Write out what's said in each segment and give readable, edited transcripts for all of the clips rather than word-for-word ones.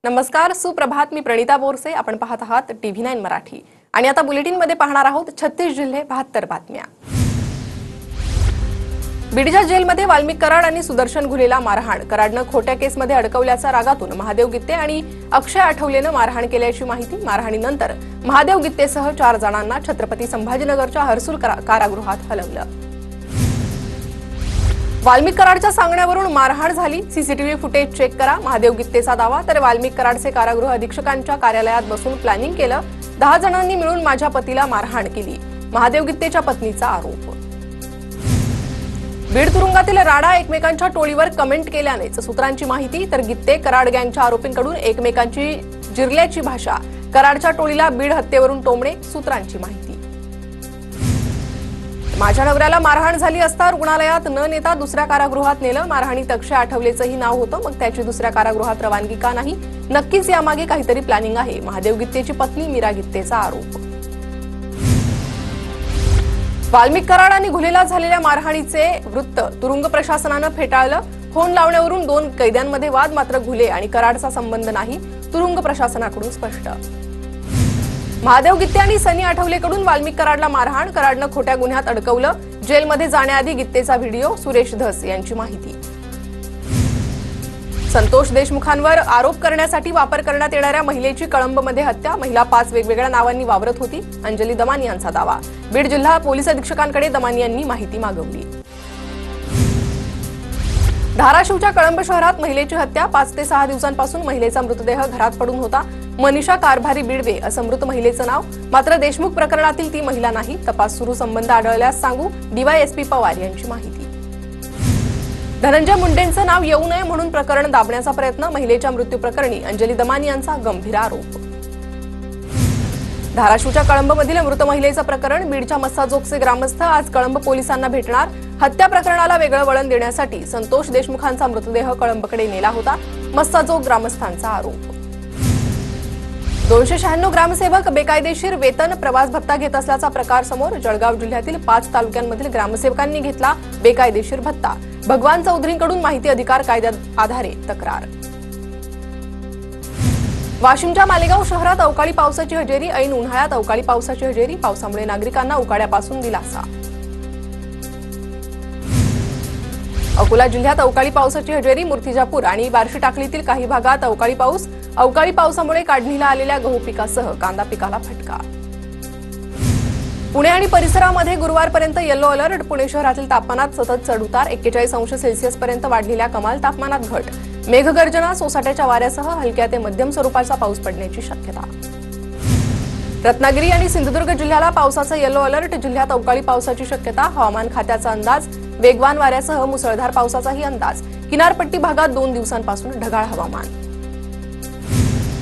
नमस्कार, सुप्रभात. मी प्रणिता बोरसे. आपण पाहत आहात TV9 मराठी आणि आता बुलेटिन मध्ये पाहणार आहोत 36 जिल्हे 72 बातम्या. बीडच्या जेलमध्ये वाल्मिक कराड आणि सुदर्शन घुलेला मारहाण. कराडनं खोट्या केसमध्ये अडकवल्याचा रागातून महादेव गित्ते आणि अक्षय आठवलेनं मारहाण केल्याची माहिती. मारहाणीनंतर महादेव गित्तेसह 4 जणांना छत्रपती संभाजीनगरच्या हर्सुल कारागृहात हलवलं. वाल्मिक कराडच्या सांगण्यावरून मारहाण झाली. सीसीटीव्ही फुटेज चेक करा, महादेव गित्तेचा दावा. तर वाल्मिक कराडचे कारागृह अधीक्षकांच्या कार्यालयात बसून प्लॅनिंग केलं. 10 जणांनी मिळून माझ्या पतीला मारहाण केली, महादेव गित्तेच्या पत्नीचा आरोप. बीड तुरुंगातील राडा. एकमेकांच्या टोळीवर कमेंट केल्यानेच सूत्रांची माहिती. तर गित्ते कराड गँगच्या आरोपींकडून एकमेकांची जिरल्याची भाषा. कराडच्या टोळीला बीड हत्येवरून टोमणे, सूत्रांची माहिती. माझ्या नवऱ्याला मारहाण झाली असता रुग्णालयात न नेता दुसऱ्या कारागृहात नेलं. मारहाणीत अक्षय आठवलेचंही नाव होतं, मग त्याची दुसऱ्या कारागृहात रवानगी का नाही? नक्कीच यामागे काहीतरी प्लॅनिंग आहे, महादेव गित्तेची पत्नी मीरा गित्तेचा आरोप. वाल्मिक कराड आणि घुलेला झालेल्या मारहाणीचे वृत्त तुरुंग प्रशासनानं फेटाळलं. फोन लावण्यावरून 2 कैद्यांमध्ये वाद, मात्र घुले आणि कराडचा संबंध नाही, तुरुंग प्रशासनाकडून स्पष्ट. महादेव गित्ते आणि सनी आठवलेकडून वाल्मिक कराडला मारहाण. कराडनं खोट्या गुन्ह्यात अडकवलं. जेलमध्ये जाण्याआधी गित्तेचा व्हिडिओ. सुरेश धस यांची माहिती. संतोष देशमुखांवर आरोप करण्यासाठी वापर करण्यात येणाऱ्या महिलेची कळंबमध्ये हत्या. महिला 5 वेगवेगळ्या नावांनी वावरत होती, अंजली दमानी यांचा दावा. बीड जिल्हा पोलीस अधीक्षकांकडे दमानी यांनी माहिती मागवली. धाराशिवच्या कळंब शहरात महिलेची हत्या. 5 ते 6 दिवसांपासून महिलेचा मृतदेह घरात पडून होता. मनीषा कारभारी बिडवे असं मृत महिलेचं नाव. मात्र देशमुख प्रकरणातील ती महिला नाही. तपास सुरू, संबंध आढळल्यास सांगू, DYSP पवार यांची माहिती. धनंजय मुंडेंचं नाव येऊ नये म्हणून प्रकरण दाबण्याचा प्रयत्न. महिलेच्या मृत्यू प्रकरणी अंजली दमानी यांचा गंभीर आरोप. धाराशिवच्या कळंबमधील मृत महिलेचं प्रकरण. बीडच्या मस्साजोगचे ग्रामस्थ आज कळंब पोलिसांना भेटणार. हत्या प्रकरणाला वेगळं वळण देण्यासाठी संतोष देशमुखांचा मृतदेह कळंबकडे नेला होता, मस्साजोग ग्रामस्थांचा आरोप. 296 ग्रामसेवक बेकायदेशीर वेतन, प्रवास भत्ता घेत असल्याचा प्रकार समोर. जळगाव जिल्ह्यातील 5 तालुक्यांमधील ग्रामसेवकांनी घेतला बेकायदेशीर भत्ता. भगवान चौधरींकडून माहिती अधिकार कायद्यात आधारे तक्रार. वाशिमच्या मालेगाव शहरात अवकाळी पावसाची हजेरी. ऐन उन्हाळ्यात अवकाळी पावसाची हजेरी. पावसामुळे नागरिकांना उकाड्यापासून दिलासा. अकोला जिल्ह्यात अवकाळी पावसाची हजेरी. मूर्तिजापूर आणि बार्शी टाकलीतील काही भागात अवकाळी पाऊस. अवकाळी पावसामुळे काढणीला आलेल्या गहू पिकासह कांदा पिकाला फटका. पुणे आणि परिसरामध्ये गुरुवारपर्यंत येलो अलर्ट. पुणे शहरातील तापमानात सतत चढउतार. 41 अंश सेल्सिअस पर्यंत वाढलेल्या कमाल तापमानात घट. मेघगर्जना, सोसाट्याच्या वाऱ्यासह हलक्या ते मध्यम स्वरूपाचा पाऊस पडण्याची शक्यता. रत्नागिरी आणि सिंधुदुर्ग जिल्ह्याला पावसाचा येलो अलर्ट. जिल्ह्यात अवकाळी पावसाची शक्यता. हवामान खात्याचा अंदाज. वेगवान वाऱ्यासह मुसळधार पावसाचाही अंदाज. किनारपट्टी भागात 2 दिवसांपासून ढगाळ हवामान.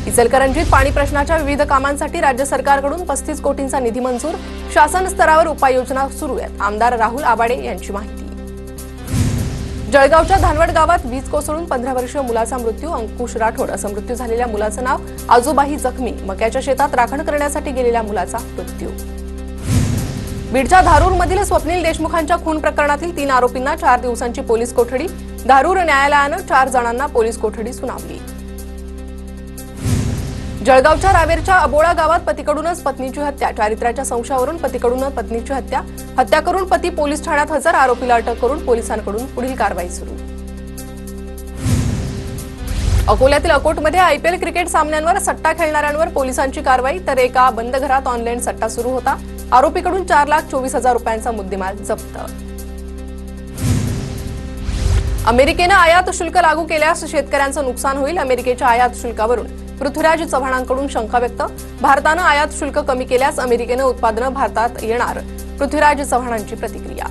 इचलकरंजीत पाणी प्रश्नाच्या विविध कामांसाठी राज्य सरकारकडून 35 कोटींचा निधी मंजूर. शासन स्तरावर उपाययोजना सुरू आहेत, आमदार राहुल आबाडे यांची माहिती. जळगावच्या धानवड गावात वीज कोसळून 15 वर्षीय मुलाचा मृत्यू. अंकुश राठोड असं मृत्यू झालेल्या मुलाचं नाव. आजोबाही जखमी. मक्याच्या शेतात राखण करण्यासाठी गेलेल्या मुलाचा मृत्यू. बीडच्या धारूरमधील स्वप्नील देशमुखांच्या खून प्रकरणातील 3 आरोपींना 4 दिवसांची पोलीस कोठडी. धारूर न्यायालयानं 4 जणांना पोलीस कोठडी सुनावली. जळगावच्या रावेरच्या अबोळा गावात पतीकडूनच पत्नीची हत्या. चारित्र्याच्या संशयावरून पतीकडून पत्नीची हत्या. हत्या करून पती पोलीस ठाण्यात हजर. आरोपीला अटक करून पोलिसांकडून पुढील कारवाई सुरू. अकोल्यातील अकोटमध्ये IPL क्रिकेट सामन्यांवर सट्टा खेळणाऱ्यांवर पोलिसांची कारवाई. तर एका बंद घरात ऑनलाईन सट्टा सुरू होता. आरोपीकडून 4,24,000 रुपयांचा मुद्देमाल जप्त. अमेरिकेनं आयात शुल्क लागू केल्यास शेतकऱ्यांचं नुकसान होईल. अमेरिकेच्या आयात शुल्कावरून पृथ्वीराज चव्हाणांकडून शंका व्यक्त. भारतानं आयात शुल्क कमी केल्यास अमेरिकेनं उत्पादनं भारतात येणार. पृथ्वीराज चव्हाणांची प्रतिक्रिया.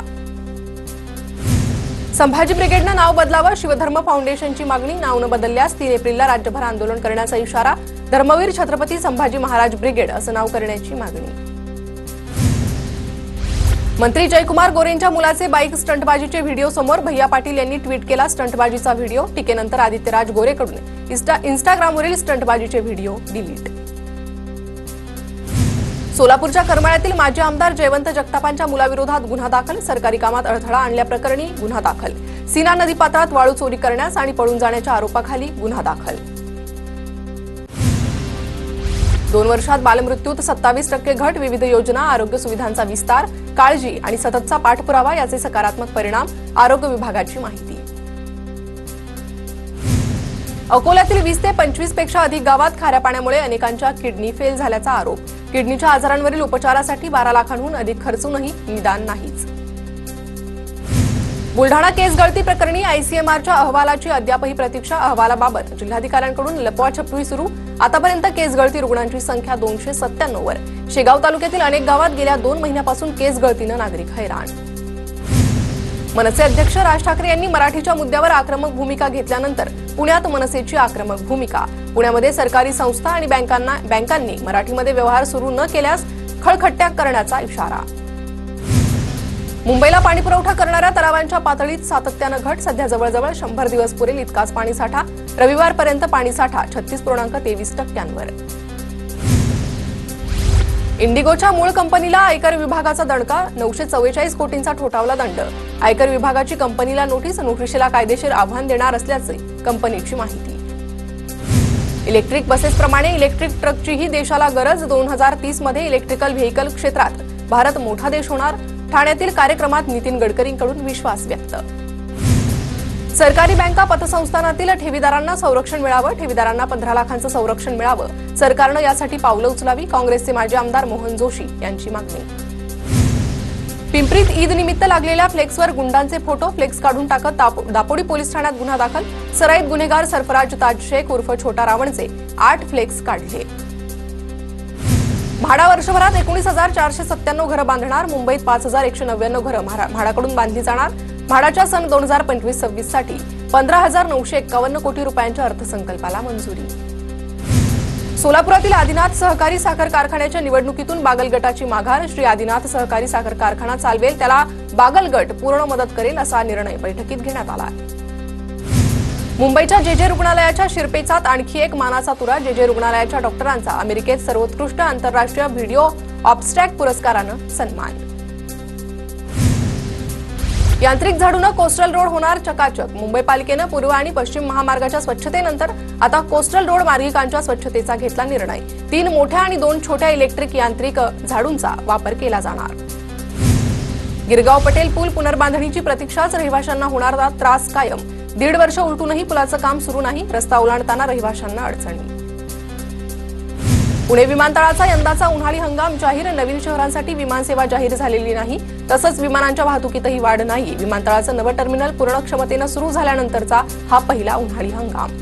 संभाजी ब्रिगेडनं नाव बदलावं. शिवधर्म फाउंडेशनची मागणी. नाव न बदलल्यास 3 एप्रिलला राज्यभर आंदोलन करण्याचा इशारा. धर्मवीर छत्रपती संभाजी महाराज ब्रिगेड असं नाव करण्याची मागणी. मंत्री जयकुमार गोरेंच्या मुलाचे बाईक स्टंटबाजीचे व्हिडिओ समोर. भैया पाटील यांनी ट्विट केला स्टंटबाजीचा व्हिडिओ. टीकेनंतर आदित्यराज गोरेकडून इंस्टाग्रामवरील स्टंटबाजीचे व्हिडिओ डिलीट. सोलापूरच्या करमाळ्यातील माजी आमदार जयवंत जगतापांच्या मुलाविरोधात गुन्हा दाखल. सरकारी कामात अडथळा आणल्याप्रकरणी गुन्हा दाखल. सीना नदीपात्रात वाळू चोरी करण्यास आणि पळून जाण्याच्या आरोपाखाली गुन्हा दाखल. 2 वर्षात बालमृत्यूत 27% घट, विविध योजना, आरोग्य सुविधांचा विस्तार, काळजी आणि सततचा पाठपुरावा याचे सकारात्मक परिणाम, आरोग्य विभागाची माहिती. अकोल्यातील 20 ते 25 पेक्षा अधिक गावात खाऱ्या पाण्यामुळे अनेकांच्या किडनी फेल झाल्याचा आरोप. किडनीच्या आजारांवरील उपचारासाठी 12 लाखांहून अधिक खर्चूनही निदान नाहीच. बुलढाणा केस गळती प्रकरणी आयसीएमआरच्या अहवालाची अद्यापही प्रतीक्षा. अहवालाबाबत जिल्हाधिकाऱ्यांकडून लपवाछपवी सुरू. आतापर्यंत केस गळती रुग्णांची संख्या 297 वर. शेगाव तालुक्यातील अनेक गावात गेल्या 2 महिन्यापासून केस गळतीनं नागरिक हैराण. मनसे अध्यक्ष राज ठाकरे यांनी मराठीच्या मुद्द्यावर आक्रमक भूमिका घेतल्यानंतर पुण्यात मनसेची आक्रमक भूमिका. पुण्यामध्ये सरकारी संस्था आणि बँकांनी मराठीमध्ये व्यवहार सुरू न केल्यास खळखट्ट्या करण्याचा इशारा. मुंबईला पाणीपुरवठा करणाऱ्या तलावांच्या पातळीत सातत्यानं घट. सध्या जवळजवळ 100 दिवस पुरेल इतकाच पाणीसाठा. रविवारपर्यंत पाणीसाठा 36.23%वर. इंडिगोच्या मूळ कंपनीला आयकर विभागाचा दणका. 944 कोटींचा ठोठावला दंड. आयकर विभागाची कंपनीला नोटीसला कायदेशीर आव्हान देणार असल्याचे कंपनीची माहिती. इलेक्ट्रिक बसेसप्रमाणे इलेक्ट्रिक ट्रकचीही देशाला गरज. 2030 मध्ये इलेक्ट्रिकल व्हेइकल क्षेत्रात भारत मोठा देश होणार. ठाण्यातील कार्यक्रमात नितीन गडकरींकडून विश्वास व्यक्त. सरकारी बँका पतसंस्थानातील ठेवीदारांना संरक्षण मिळावं. ठेवीदारांना 15 लाखांचं संरक्षण मिळावं. सरकारनं यासाठी पावलं उचलावी. काँग्रेसचे माजी आमदार मोहन जोशी यांची मागणी. पिंपरीत ईद निमित्त लागलेल्या फ्लेक्सवर गुंडांचे फोटो. फ्लेक्स काढून टाकत दापोडी पोलीस ठाण्यात गुन्हा दाखल. सराईत गुन्हेगार सरफराज ताज शेख उर्फ छोटा रावणचे 8 फ्लेक्स काढले. म्हाडा वर्षभरात 19,497 घरं बांधणार. मुंबईत 5,199 घरं म्हाडाकडून बांधली जाणार. म्हाडाच्या सन 2025-26 साठी 15,951 कोटी रुपयांच्या अर्थसंकल्पाला मंजुरी. सोलापुरातील आदिनाथ सहकारी साखर कारखान्याच्या निवडणुकीतून बागल गटाची माघार. श्री आदिनाथ सहकारी साखर कारखाना चालवेल त्याला बागल गट पूर्ण मदत करेल असा निर्णय बैठकीत घेण्यात आला. मुंबईच्या जेजे रुग्णालयाच्या शिरपेचात आणखी एक मानाचा तुरा. जेजे रुग्णालयाच्या डॉक्टरांचा अमेरिकेत सर्वोत्कृष्ट आंतरराष्ट्रीय व्हिडिओ ऑब्स्ट्रॅक्ट पुरस्कारानं सन्मान. यांत्रिक झाडूनं कोस्टल रोड होणार चकाचक. मुंबई पालिकेनं पूर्व आणि पश्चिम महामार्गाच्या स्वच्छतेनंतर आता कोस्टल रोड मार्गिकांच्या स्वच्छतेचा घेतला निर्णय. 3 मोठ्या आणि 2 छोट्या इलेक्ट्रिक यांत्रिक झाडूंचा वापर केला जाणार. गिरगाव पटेल पूल पुनर्बांधणीची प्रतीक्षाच. रहिवाशांना होणारा त्रास कायम. 1.5 वर्ष उलटूनही पुलाचं काम सुरू नाही. रस्ता ओलांडताना रहिवाशांना अडचणी. पुणे विमानतळाचा यंदाचा उन्हाळी हंगाम जाहीर. नवीन शहरांसाठी विमानसेवा जाहीर झालेली नाही. तसंच विमानांच्या वाहतुकीतही वाढ नाही. विमानतळाचं नवं टर्मिनल पूर्ण क्षमतेनं सुरू झाल्यानंतरचा हा पहिला उन्हाळी हंगाम.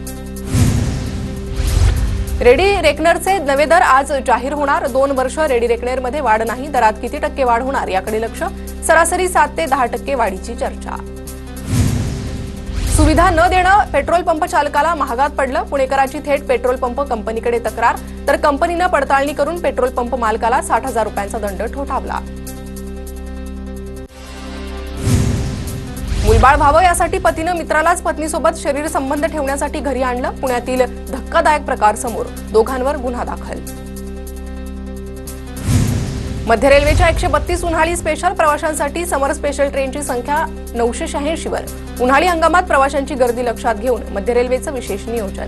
रेडी रेकनरचे नवे दर आज जाहीर होणार. 2 वर्ष रेडी रेकनरमध्ये वाढ नाही. दरात किती टक्के वाढ होणार याकडे लक्ष. सरासरी 7 ते 10% वाढीची चर्चा. सुविधा न देणं पेट्रोल पंप चालकाला महागात पडलं. पुणेकराची थेट पेट्रोल पंप कंपनीकडे तक्रार. तर कंपनीनं पडताळणी करून पेट्रोल पंप मालकाला 60,000 रुपयांचा दंड ठोठावला. मुलबाळ व्हावं यासाठी पतीनं मित्रालाच पत्नीसोबत शरीर संबंध ठेवण्यासाठी घरी आणलं. पुण्यातील धक्कादायक प्रकार समोर. दोघांवर गुन्हा दाखल. मध्य रेल्वेच्या 132 उन्हाळी स्पेशल प्रवाशांसाठी समर स्पेशल ट्रेनची संख्या 986 वर. उन्हाळी हंगामात प्रवाशांची गर्दी लक्षात घेऊन मध्य रेल्वेचं विशेष नियोजन.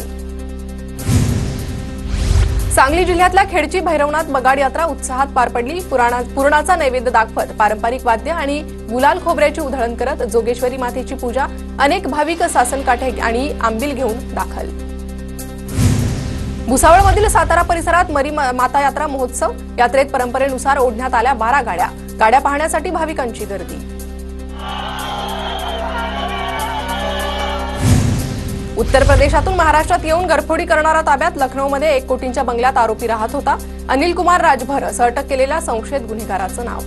सांगली जिल्ह्यातल्या खेडची भैरवनाथ बगाड यात्रा उत्साहात पार पडली. पुरणाचा नैवेद्य दाखवत पारंपरिक वाद्य आणि गुलाल खोबऱ्याची उधळण करत जोगेश्वरी मातेची पूजा. अनेक भाविक सासनकाठे आणि आंबील घेऊन दाखल. भुसावळमधील सातारा परिसरात मरी माता यात्रा महोत्सव. यात्रेत परंपरेनुसार ओढण्यात आल्या 12 गाड्या. गाड्या पाहण्यासाठी भाविकांची गर्दी. उत्तर प्रदेशातून महाराष्ट्रात येऊन घरफोडी करणारा ताब्यात. लखनौमध्ये 1 कोटींच्या बंगल्यात आरोपी राहत होता. अनिल कुमार राजभर असं अटक केलेल्या संशयित गुन्हेगाराचं नाव.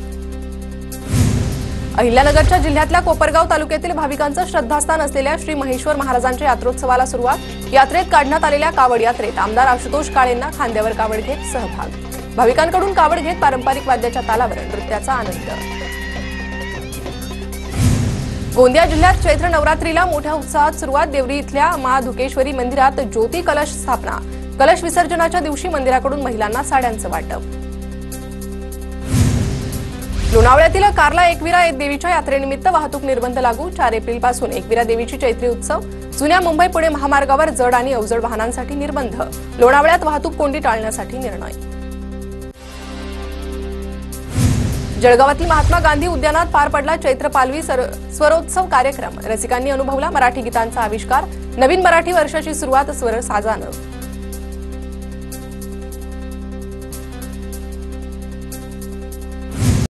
अहिल्यानगरच्या जिल्ह्यातल्या कोपरगाव तालुक्यातील भाविकांचं श्रद्धास्थान असलेल्या श्री महेश्वर महाराजांच्या यात्रोत्सवाला सुरुवात. यात्रेत काढण्यात आलेल्या कावड यात्रेत आमदार आशुतोष काळेंना खांद्यावर कावड घेत सहभाग. भाविकांकडून कावड घेत पारंपरिक वाद्याच्या तालावर नृत्याचा आनंद. गोंदिया जिल्ह्यात चैत्र नवरात्रीला मोठ्या उत्साहात सुरुवात. देवरी इथल्या मा धुकेश्वरी मंदिरात ज्योती कलश स्थापना. कलश विसर्जनाच्या दिवशी मंदिराकडून महिलांना साड्यांचं वाटप. लोणावळ्यातील कार्ला एकविरा देवीच्या यात्रेनिमित्त वाहतूक निर्बंध लागू 4 एप्रिलपासून एकविरा देवीची चैत्री उत्सव जुन्या मुंबई पुणे महामार्गावर जड आणि अवजड वाहनांसाठी निर्बंध लोणावळ्यात वाहतूक कोंडी टाळण्यासाठी निर्णय जळगावातील महात्मा गांधी उद्यानात पार पडला चैत्र पालवी स्वरोत्सव कार्यक्रम रसिकांनी अनुभवला मराठी गीतांचा आविष्कार नवीन मराठी वर्षाची सुरुवात स्वर साजानं